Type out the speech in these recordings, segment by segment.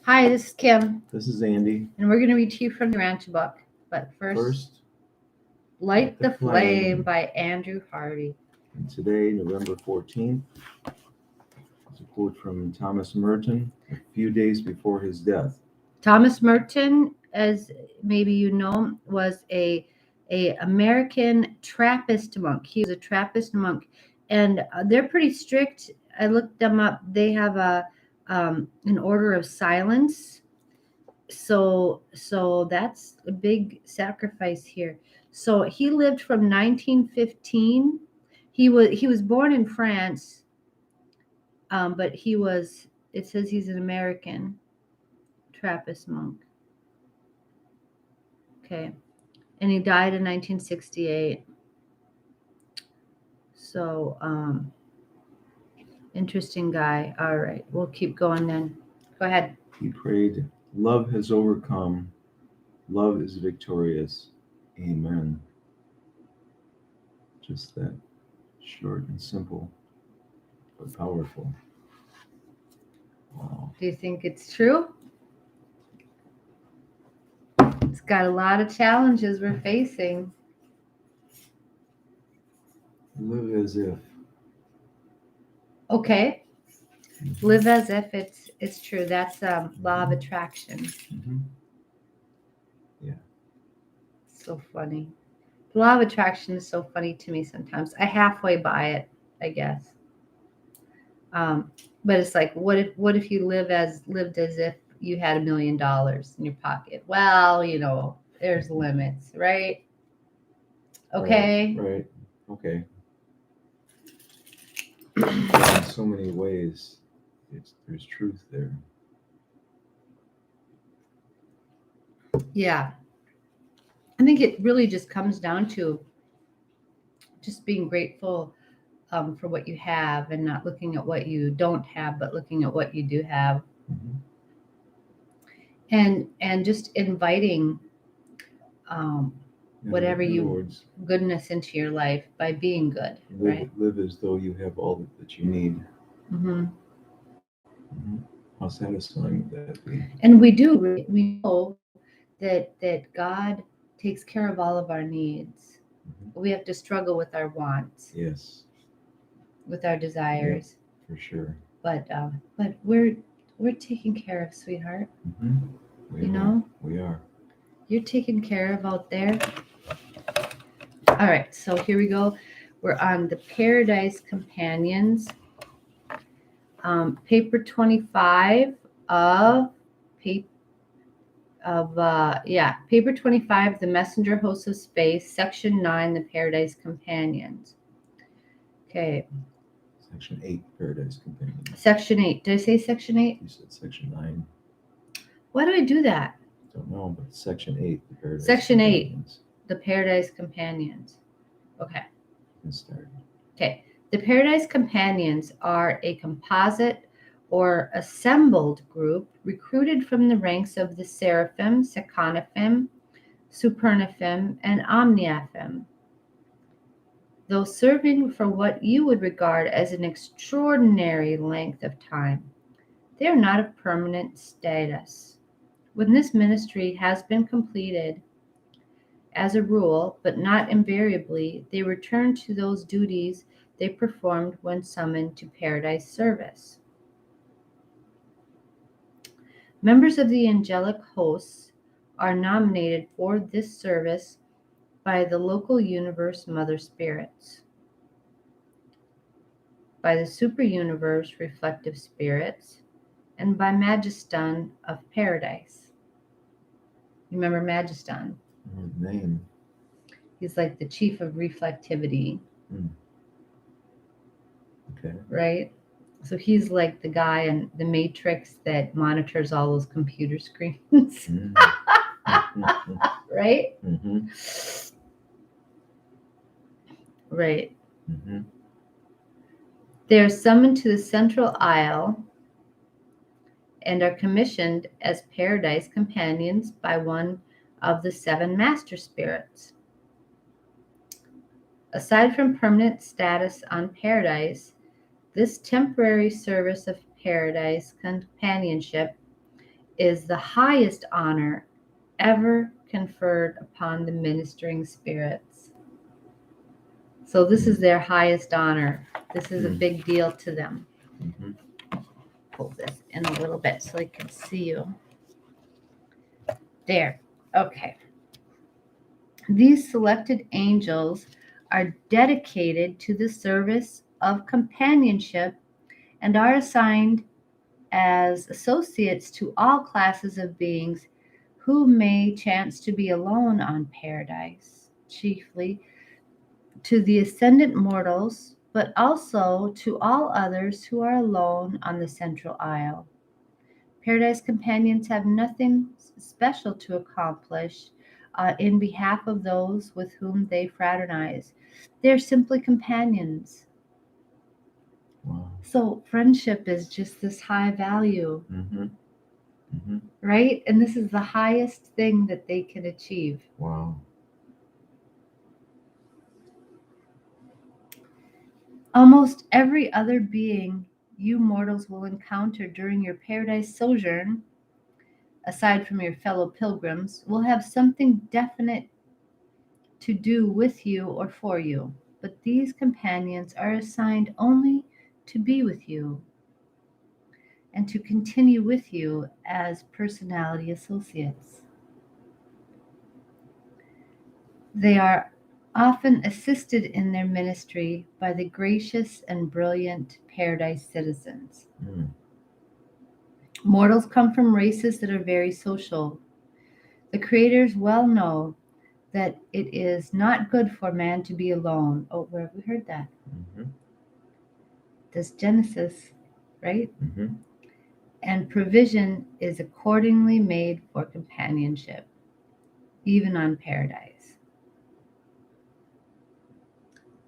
Hi, this is Kim, This is Andy. and we're going to read to you from the Urantia book. But first, Light the Flame by Andrew Harvey. And today, November 14th, is a quote from Thomas Merton a few days before his death. Thomas Merton, as maybe you know, was a American Trappist monk. He was a Trappist monk, and they're pretty strict. I looked them up. They have an order of silence. So that's a big sacrifice here. So he lived from 1915. He was born in France, but it says he's an American Trappist monk. Okay, and he died in 1968. So interesting guy. All right, we'll keep going then. Go ahead. He prayed, "Love has overcome. Love is victorious. Amen." Just that short and simple, but powerful. Wow. Do you think it's true? It's got a lot of challenges we're facing. Live as if. Okay. Live as if it's true. That's law of attraction. Mm-hmm. Yeah. So funny. The law of attraction is so funny to me sometimes. I halfway buy it, I guess. But it's like, what if you lived as if you had $1 million in your pocket? Well, there's limits, right? Okay. Right. Okay. In so many ways, there's truth there. Yeah. I think it really just comes down to just being grateful for what you have and not looking at what you don't have, but looking at what you do have. Mm-hmm. And just inviting whatever goodness into your life by being good. Live as though you have all that you need. Mm-hmm. Mm-hmm. How satisfying would that be? And we know that God takes care of all of our needs. Mm-hmm. We have to struggle with our wants. Yes. With our desires. Yeah, for sure. But we're taken care of, sweetheart. Mm-hmm. We are. You're taken care of out there. All right, so here we go. We're on the Paradise Companions, paper 25 paper 25, The Messenger Hosts of Space, section 9, The Paradise Companions. Okay. Section 8, Paradise Companions. Section 8. Did I say section 8? You said section 9. Why do I do that? Don't know, but section 8, the Paradise Section Companions. 8, the Paradise Companions. Okay. Let's start. Okay. The Paradise Companions are a composite or assembled group recruited from the ranks of the Seraphim, Seconophim, Supernophim, and Omniaphim. Though serving for what you would regard as an extraordinary length of time, they are not of permanent status. When this ministry has been completed, as a rule, but not invariably, they return to those duties they performed when summoned to paradise service. Members of the angelic hosts are nominated for this service by the local universe mother spirits, by the super-universe reflective spirits, and by Magistan of Paradise. Remember Magistan? Name. He's like the chief of reflectivity. Okay. Right? So he's like the guy in the Matrix that monitors all those computer screens. Right? Mm-hmm. Right. Mm-hmm. They are summoned to the central aisle and are commissioned as paradise companions by one of the 7 master spirits. Aside from permanent status on paradise, this temporary service of paradise companionship is the highest honor ever conferred upon the ministering spirits. So this is their highest honor. This is a big deal to them. Mhm. Pull this in a little bit so I can see you. There. Okay. These selected angels are dedicated to the service of companionship and are assigned as associates to all classes of beings who may chance to be alone on paradise, chiefly to the ascendant mortals, but also to all others who are alone on the central isle. Paradise companions have nothing special to accomplish in behalf of those with whom they fraternize. They're simply companions. Wow. So friendship is just this high value, Mhm. Mhm. right? And this is the highest thing that they can achieve. Wow. Almost every other being you mortals will encounter during your paradise sojourn, aside from your fellow pilgrims, will have something definite to do with you or for you. But these companions are assigned only to be with you and to continue with you as personality associates. They are often assisted in their ministry by the gracious and brilliant paradise citizens. Mm. Mortals come from races that are very social. The creators well know that it is not good for man to be alone. Oh, where have we heard that? Mhm. This Genesis, right? Mhm. And provision is accordingly made for companionship, even on paradise.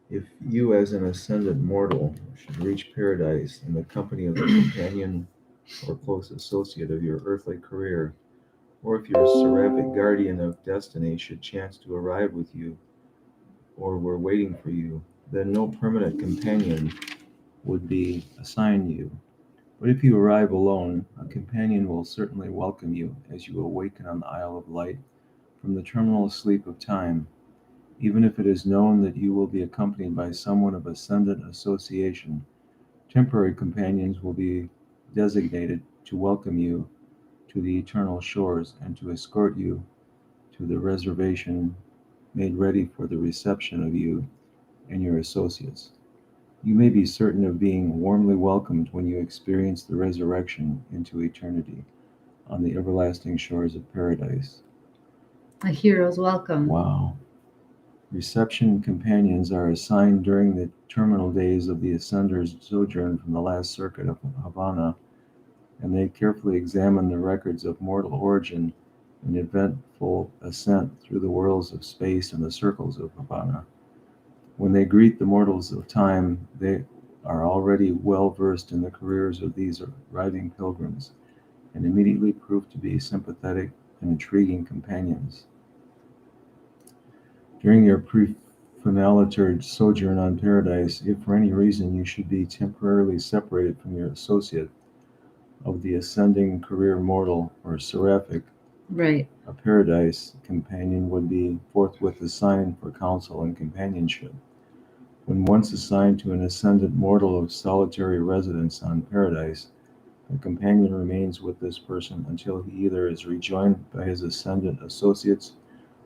If you, as an ascended mortal, should reach paradise in the company of a companion or close associate of your earthly career, or if your seraphic guardian of destiny should chance to arrive with you, or were waiting for you, then no permanent companion would be assigned you. But if you arrive alone, a companion will certainly welcome you as you awaken on the Isle of Light from the terminal sleep of time, even if it is known that you will be accompanied by someone of ascendant association. Temporary companions will be designated to welcome you to the eternal shores and to escort you to the reservation made ready for the reception of you and your associates. You may be certain of being warmly welcomed when you experience the resurrection into eternity on the everlasting shores of paradise. A hero's welcome. Wow. Reception companions are assigned during the terminal days of the ascender's sojourn from the last circuit of Havana, and they carefully examine the records of mortal origin and eventful ascent through the worlds of space and the circles of Havana. When they greet the mortals of time, they are already well versed in the careers of these arriving pilgrims, and immediately prove to be sympathetic and intriguing companions. During your pre-finaliter sojourn on paradise, if for any reason you should be temporarily separated from your associate of the ascending career mortal or seraphic, Right. a paradise companion would be forthwith assigned for counsel and companionship. When once assigned to an ascendant mortal of solitary residence on paradise, a companion remains with this person until he either is rejoined by his ascendant associates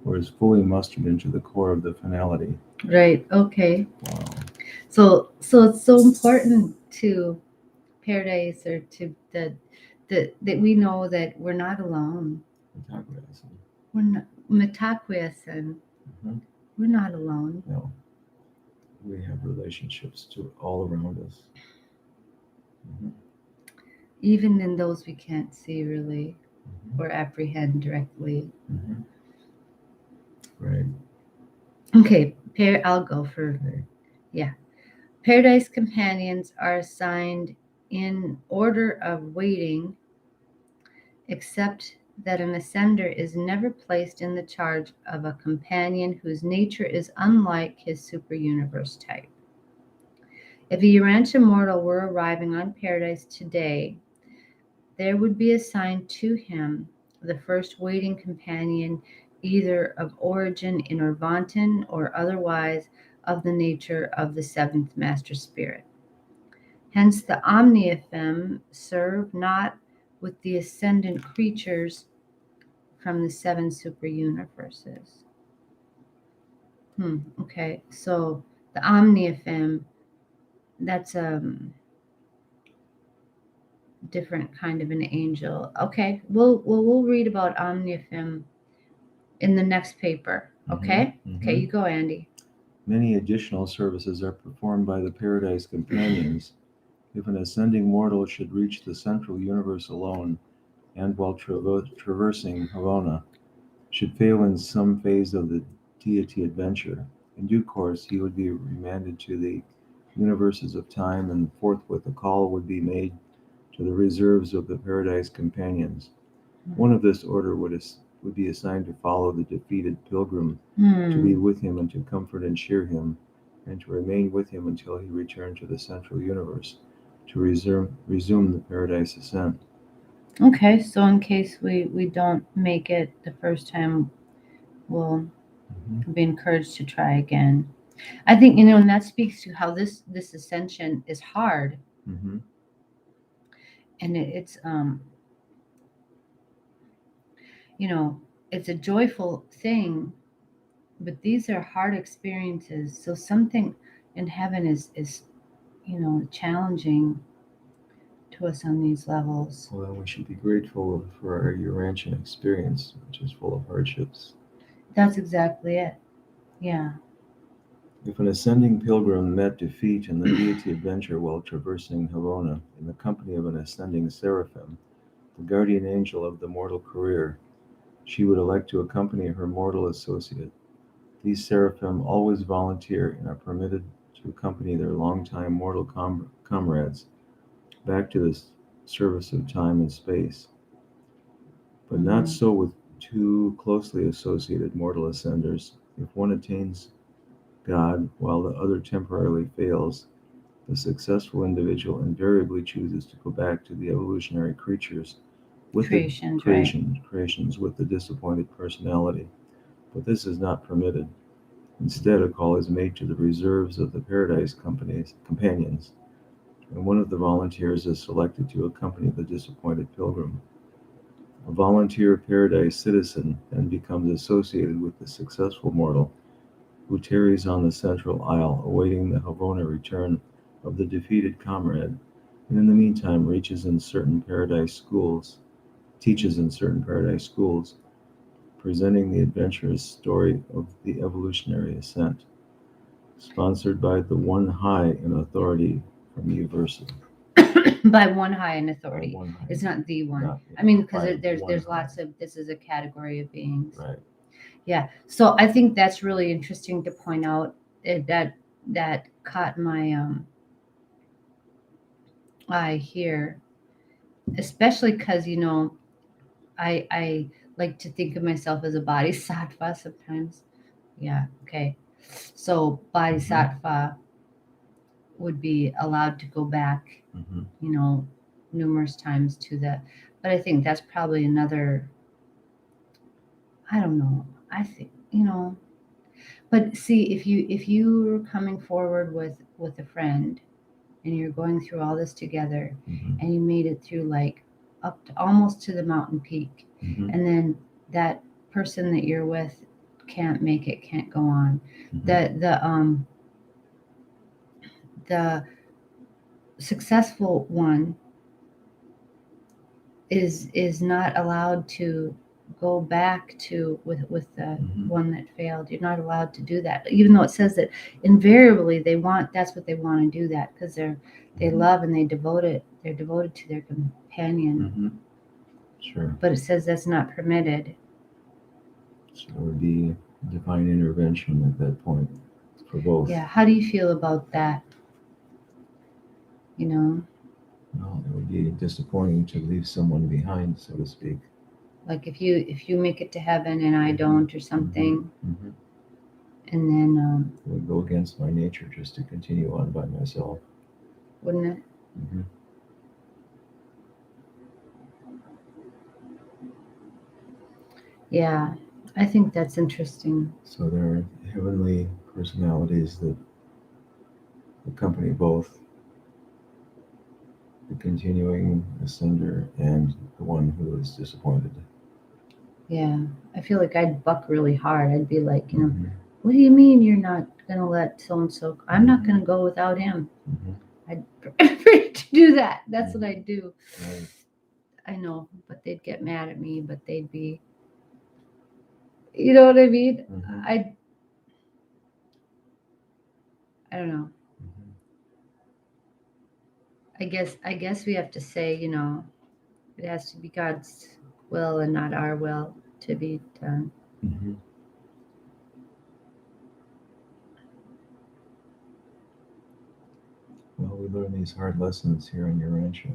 or is fully mustered into the core of the finality. Right. Okay. Wow. So it's so important to paradise or to that we know that we're not alone. We're not Metaquiescent. Mhm. We're not alone. No, we have relationships to all around us. Mhm. Even in those we can't see really Mhm. or apprehend directly. Mhm. Right. Okay, I'll go for Okay. yeah. Paradise companions are assigned in order of waiting, except that an ascender is never placed in the charge of a companion whose nature is unlike his super-universe type. If a Urantia mortal were arriving on paradise today, there would be assigned to him the first waiting companion, either of origin in Orvanton or otherwise of the nature of the seventh master spirit. Hence the Omniaphem serve not with the ascendant creatures from the seven super universes. Okay, so the Omniaphem, that's a different kind of an angel. Okay, we'll read about Omniaphem in the next paper. Okay? Okay, you go, Andy. Many additional services are performed by the Paradise Companions. If an ascending mortal should reach the central universe alone, and while traversing Havona, should fail in some phase of the deity adventure, in due course he would be remanded to the universes of time, and forthwith a call would be made to the reserves of the Paradise Companions. One of this order would be assigned to follow the defeated pilgrim, to be with him and to comfort and cheer him, and to remain with him until he returned to the central universe, to resume the Paradise ascent. Okay, so in case we don't make it the first time, we'll be encouraged to try again. I think, and that speaks to how this ascension is hard. And it's it's a joyful thing, but these are hard experiences. So something in heaven is challenging to us on these levels. Well, we should be grateful for our Urantia experience, which is full of hardships. That's exactly it. Yeah. If an ascending pilgrim met defeat in the deity adventure while traversing Havona in the company of an ascending seraphim, the guardian angel of the mortal career, she would elect to accompany her mortal associate. These seraphim always volunteer and are permitted to accompany their longtime mortal comrades back to the service of time and space. But not so with two closely associated mortal ascenders. If one attains God while the other temporarily fails, the successful individual invariably chooses to go back to the evolutionary creatures with creations with the disappointed personality. But this is not permitted. Instead, a call is made to the reserves of the Paradise Companions, and one of the volunteers is selected to accompany the disappointed pilgrim. A volunteer Paradise citizen then becomes associated with the successful mortal, who tarries on the central isle, awaiting the Havona return of the defeated comrade, and in the meantime teaches in certain Paradise schools, presenting the adventurous story of the evolutionary ascent, sponsored by the one high in authority from Uversa. By one high in authority. It's not the one. Because there's lots of, this is a category of beings. Right. Yeah. So I think that's really interesting to point out. That caught my eye here, especially because I like to think of myself as a bodhisattva sometimes. Yeah. Okay. So bodhisattva would be allowed to go back, numerous times to the. But I think that's probably another. I don't know. I think But see, if you're coming forward with a friend, and you're going through all this together, and you made it through like up to almost to the mountain peak, and then that person that you're with can't make it, can't go on. The successful one is not allowed to go back to with the one that failed. You're not allowed to do that, even though it says that invariably that's what they want to do, that because they love and they're devoted to their companion. Sure. But it says that's not permitted. So it would be divine intervention at that point for both. Yeah. How do you feel about that? Well, it would be disappointing to leave someone behind, so to speak. Like if you make it to heaven and I don't, or something, and then it would go against my nature just to continue on by myself. Wouldn't it? Yeah, I think that's interesting. So there are heavenly personalities that accompany both the continuing ascender and the one who is disappointed. Yeah, I feel like I'd buck really hard. I'd be like, Mhm. what do you mean you're not going to let so and so? I'm not going to go without him. Mhm. I'd prefer to do that. That's what I'd do. Right. I know, but they'd get mad at me, but they'd be, you know what I mean? Mhm. I don't know. Mhm. I guess we have to say, it has to be God's will and not our will to be done. Mhm. Well, we learn these hard lessons here in Urantia,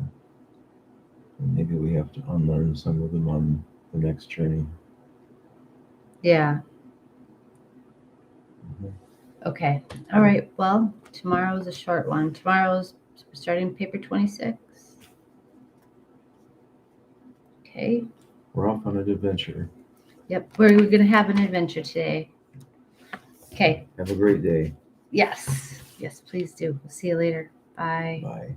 and maybe we have to unlearn some of them on the next journey. Yeah. Mhm. Okay. All right. Well, tomorrow's a short one. Tomorrow's starting paper 26. Okay. We're off on an adventure. Yep. We're going to have an adventure today. Okay. Have a great day. Yes. Yes, please do. We'll see you later. Bye. Bye.